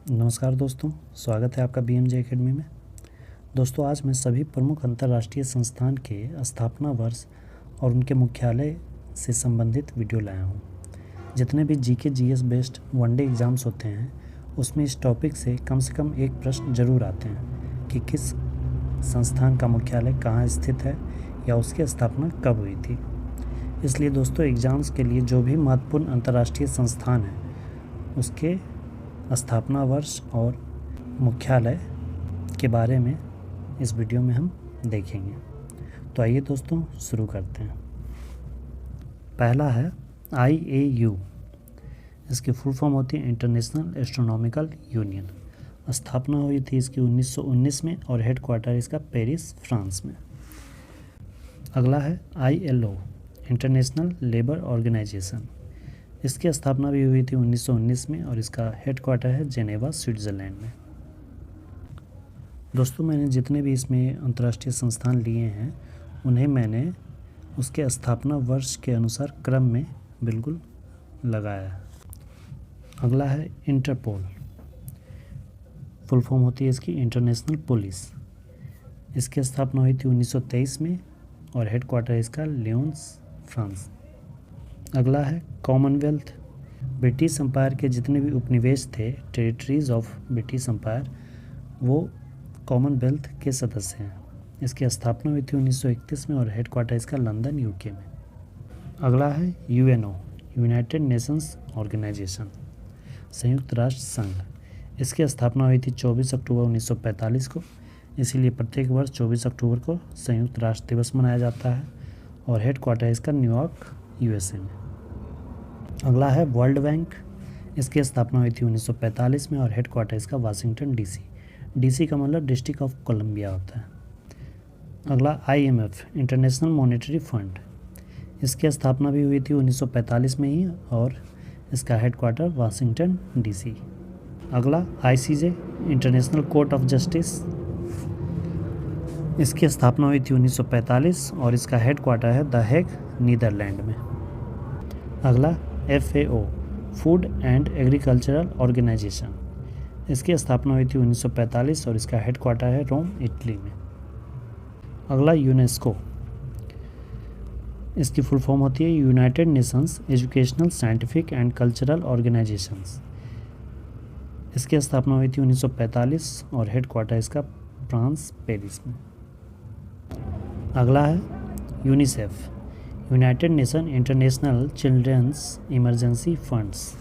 नमस्कार दोस्तों, स्वागत है आपका BMJ एकेडमी में। दोस्तों, आज मैं सभी प्रमुख अंतर्राष्ट्रीय संस्थान के स्थापना वर्ष और उनके मुख्यालय से संबंधित वीडियो लाया हूँ। जितने भी GK GS based one day exams होते हैं उसमें इस टॉपिक से कम एक प्रश्न ज़रूर आते हैं कि किस संस्थान का मुख्यालय कहाँ स्थित है या उसकी स्थापना कब हुई थी। इसलिए दोस्तों, एग्ज़ाम्स के लिए जो भी महत्वपूर्ण अंतर्राष्ट्रीय संस्थान है उसके स्थापना वर्ष और मुख्यालय के बारे में इस वीडियो में हम देखेंगे। तो आइए दोस्तों, शुरू करते हैं। पहला है IAU। इसकी फुल फॉर्म होती है इंटरनेशनल एस्ट्रोनॉमिकल यूनियन। स्थापना हुई थी इसकी 1919 में और हेडक्वार्टर इसका पेरिस, फ्रांस में। अगला है ILO, इंटरनेशनल लेबर ऑर्गेनाइजेशन। इसकी स्थापना भी हुई थी 1919 में और इसका हेडक्वार्टर है जेनेवा, स्विट्ज़रलैंड में। दोस्तों, मैंने जितने भी इसमें अंतर्राष्ट्रीय संस्थान लिए हैं उन्हें मैंने उसके स्थापना वर्ष के अनुसार क्रम में बिल्कुल लगाया। अगला है इंटरपोल। फुल फॉर्म होती है इसकी इंटरनेशनल पुलिस। इसकी स्थापना हुई थी 1923 में और हेडक्वार्टर इसका लियोन्स, फ्रांस। अगला है कॉमनवेल्थ। ब्रिटिश एम्पायर के जितने भी उपनिवेश थे, टेरिटरीज ऑफ ब्रिटिश एम्पायर, वो कॉमनवेल्थ के सदस्य हैं। इसकी स्थापना हुई थी 1931 में और हेडक्वार्टर इसका लंदन, UK में। अगला है UNO, यूनाइटेड नेशंस ऑर्गेनाइजेशन, संयुक्त राष्ट्र संघ। इसकी स्थापना हुई थी 24 अक्टूबर 1945 को। इसीलिए प्रत्येक वर्ष 24 अक्टूबर को संयुक्त राष्ट्र दिवस मनाया जाता है और हेडक्वार्टर इसका न्यूयॉर्क, USA में। अगला है वर्ल्ड बैंक। इसकी स्थापना हुई थी 1945 में और हेडक्वार्टर इसका वाशिंगटन, DC का मतलब डिस्ट्रिक्ट ऑफ कोलंबिया होता है। अगला IMF, इंटरनेशनल मॉनेटरी फंड। इसकी स्थापना भी हुई थी 1945 में ही और इसका हेडक्वार्टर वाशिंगटन, DC। अगला ICJ, international court of justice. इसकी स्थापना हुई थी 1945 और इसका हेडक्वार्टर है द हेग, नीदरलैंड में। अगला FAO, food and agricultural organisation. इसकी स्थापना हुई थी 1945 और इसका हेडक्वार्टर है रोम, इटली में। अगला यूनेस्को। इसकी फुल फॉर्म होती है United Nations educational, scientific and cultural organisations. इसकी स्थापना हुई थी 1945 और हेडक्वार्टर इसका फ्रांस, पेरिस में। अगला है UNICEF, united nation international children's emergency funds.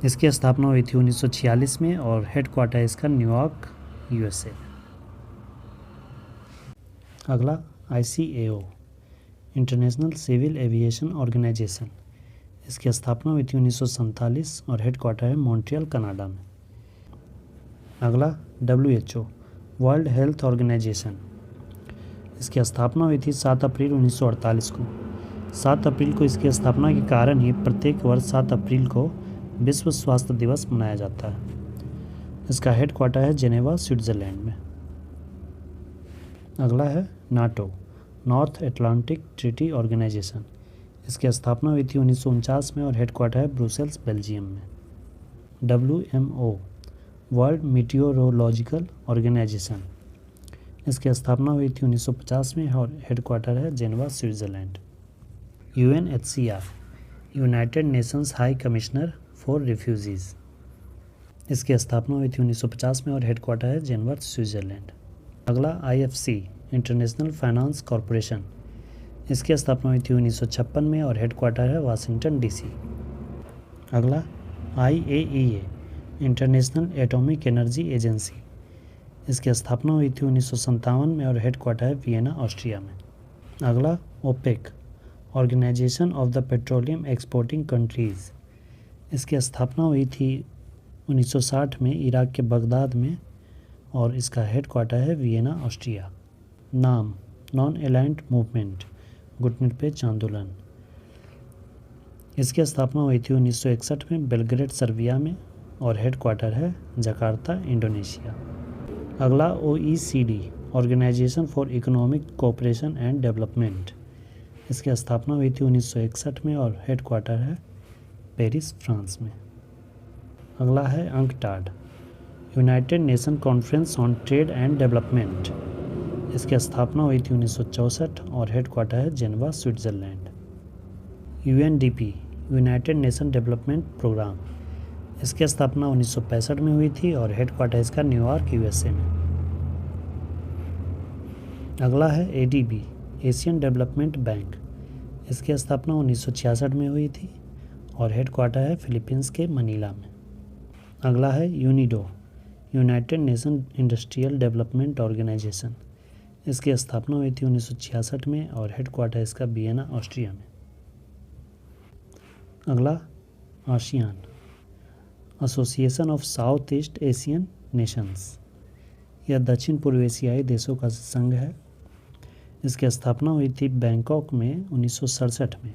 इसकी स्थापना हुई थी 1946 में और हेडक्वार्टर इसका न्यूयॉर्क, USA। अगला ICAO, international civil aviation organisation. इसकी स्थापना हुई थी 1947 और हेडक्वार्टर है मॉन्ट्रियल, कनाडा में। अगला WHO, वर्ल्ड हेल्थ ऑर्गेनाइजेशन। इसकी स्थापना हुई थी 7 अप्रैल 1948 को। 7 अप्रैल को इसकी स्थापना के कारण ही प्रत्येक वर्ष 7 अप्रैल को विश्व स्वास्थ्य दिवस मनाया जाता है। इसका हेडक्वार्टर है जेनेवा, स्विट्ज़रलैंड में। अगला है NATO, north Atlantic treaty organisation. इसकी स्थापना हुई थी 1949 में और हेडक्वार्टर है ब्रुसेल्स, बेल्जियम में। WMO, world meteorological organisation. इसकी स्थापना हुई थी 1950 में और हेडक्वार्टर है Geneva, Switzerland. UNHCR, united nations high commissioner for refugees. इसकी स्थापना हुई थी 1950 में और हेडक्वार्टर है जेनेवा, स्विट्ज़रलैंड। अगला IFC, इंटरनेशनल फाइनेंस कॉरपोरेशन। इसकी स्थापना हुई थी 1956 में और हेडक्वार्टर है वाशिंगटन, DC। अगला IAEA, international atomic energy agency. इसकी स्थापना हुई थी 1957 में और हेडक्वार्टर है वियना, ऑस्ट्रिया में। अगला OPEC, organisation of the petroleum exporting countries. इसकी स्थापना हुई थी 1960 में इराक के बगदाद में और इसका हेडक्वार्टर है वियना, ऑस्ट्रिया। नाम नॉन अलाइंड मूवमेंट, गुटनिरपेक्ष आंदोलन। इसकी स्थापना हुई थी 1961 में बेलग्रेड, सर्बिया में और हेडक्वार्टर है जकार्ता, इंडोनेशिया। अगला OECD, organisation for economic cooperation and development. इसकी स्थापना हुई थी 1961 में और हेडक्वार्टर है पेरिस, फ्रांस में। अगला है UNCTAD, united nation conference on trade and development. इसकी स्थापना हुई थी 1964 और हेडक्वार्टर है Geneva, Switzerland. UNDP, united nation development programme. इसकी स्थापना 1965 में हुई थी और हेडक्वार्टर इसका न्यूयॉर्क, यूएसए में। अगला है एडीबी, एशियन डेवलपमेंट बैंक। इसकी स्थापना 1966 में हुई थी और हेडक्वार्टर है फिलीपींस के मनीला में। अगला है UNIDO, united nation industrial development organisation. इसकी स्थापना हुई थी 1966 में और हेडक्वार्टर इसका वियना, ऑस्ट्रिया में। अगला ASEAN, association of south east Asian Nations. यह दक्षिण पूर्व एशियाई देशों का संघ है। इसकी स्थापना हुई थी बैंकॉक में 1967 में,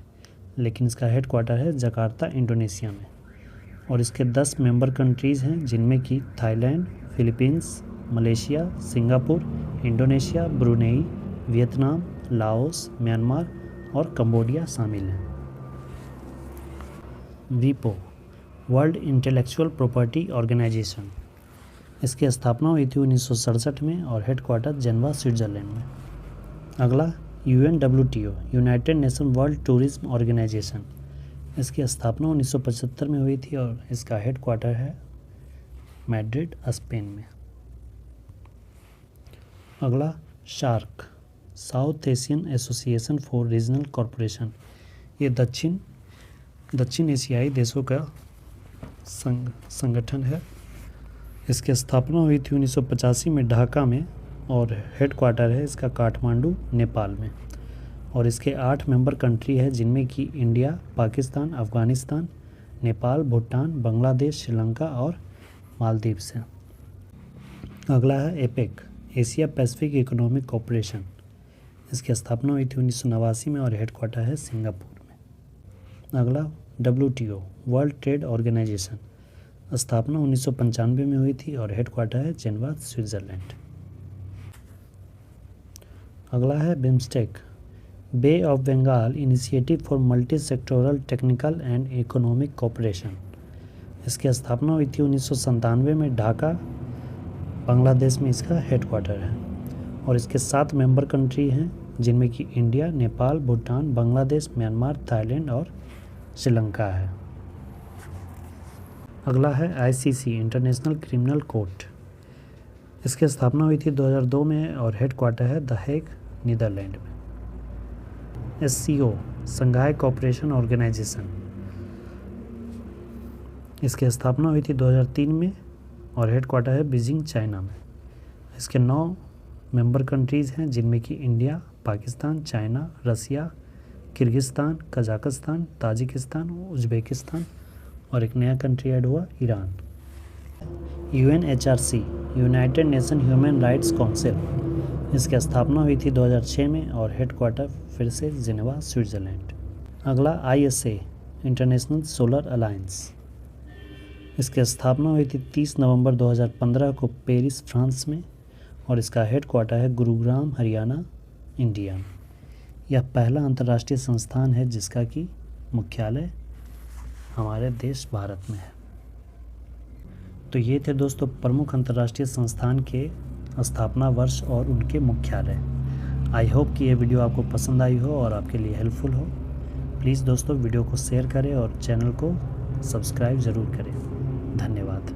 लेकिन इसका हेडक्वार्टर है जकार्ता, इंडोनेशिया में। और इसके 10 मेंबर कंट्रीज़ हैं, जिनमें कि Thailand, Philippines, Malaysia, Singapore, Indonesia, Brunei, Vietnam, Laos, Myanmar और कंबोडिया शामिल हैं। वीपो, वर्ल्ड इंटेलेक्चुअल प्रॉपर्टी ऑर्गेनाइजेशन। इसकी स्थापना हुई थी 1967 में और हेडक्वार्टर जेनेवा, स्विट्ज़रलैंड में। अगला UNWTO, united nation world tourism organisation. इसकी स्थापना 1975 में हुई थी और इसका हेडक्वार्टर है मैड्रिड, स्पेन में। अगला shark, south Asian association for regional corporation. ये दक्षिण एशियाई देशों का संगठन है। इसकी स्थापना हुई थी 1985 में ढाका में और हेडक्वार्टर है इसका काठमांडू, नेपाल में। और इसके 8 मेंबर कंट्री है, जिनमें कि इंडिया, पाकिस्तान, अफ़गानिस्तान, नेपाल, भूटान, बांग्लादेश, श्रीलंका और मालदीव्स हैं। अगला है APEC, Asia Pacific economic corporation. इसकी स्थापना हुई थी 1989 में और हेडक्वार्टर है सिंगापुर में। अगला WTO, वर्ल्ड ट्रेड ऑर्गेनाइजेशन। स्थापना 1995 में हुई थी और हेडक्वार्टर है जेनेवा, स्विट्ज़रलैंड। अगला है BIMSTEC, bay of Bengal initiative for multi sectoral technical and economic cooperation. इसकी स्थापना हुई थी 1997 में ढाका, बांग्लादेश में इसका हेडक्वार्टर है। और इसके 7 मेंबर कंट्री हैं, जिनमें कि India, Nepal, Bhutan, Bangladesh, Myanmar, Thailand और श्रीलंका है। अगला है ICC, इंटरनेशनल क्रिमिनल कोर्ट। इसकी स्थापना हुई थी 2002 में और हेडक्वार्टर है द हेग, नीदरलैंड में। SCO, संघाई कोऑपरेशन ऑर्गेनाइजेशन। इसकी स्थापना हुई थी 2003 में और हेडक्वार्टर है बीजिंग, चाइना में। इसके 9 मेंबर कंट्रीज़ हैं, जिनमें कि इंडिया, पाकिस्तान, चाइना, रसिया, किर्गिस्तान, कजाकिस्तान, ताजिकिस्तान, उज़्बेकिस्तान और एक नया कंट्री ऐड हुआ, Iran. UNHRC, United nation human rights council. इसकी स्थापना हुई थी 2006 में और हेडक्वार्टर फिर से जेनेवा, स्विट्ज़रलैंड। अगला ISA, इंटरनेशनल सोलर अलायंस। इसकी स्थापना हुई थी 30 नवंबर 2015 को पेरिस, फ्रांस में और इसका हेडक्वार्टर है गुरुग्राम, हरियाणा, इंडिया में। यह पहला अंतर्राष्ट्रीय संस्थान है जिसका कि मुख्यालय हमारे देश भारत में है। तो ये थे दोस्तों प्रमुख अंतर्राष्ट्रीय संस्थान के स्थापना वर्ष और उनके मुख्यालय। आई होप कि ये वीडियो आपको पसंद आई हो और आपके लिए हेल्पफुल हो। प्लीज़ दोस्तों वीडियो को शेयर करें और चैनल को सब्सक्राइब ज़रूर करें। धन्यवाद।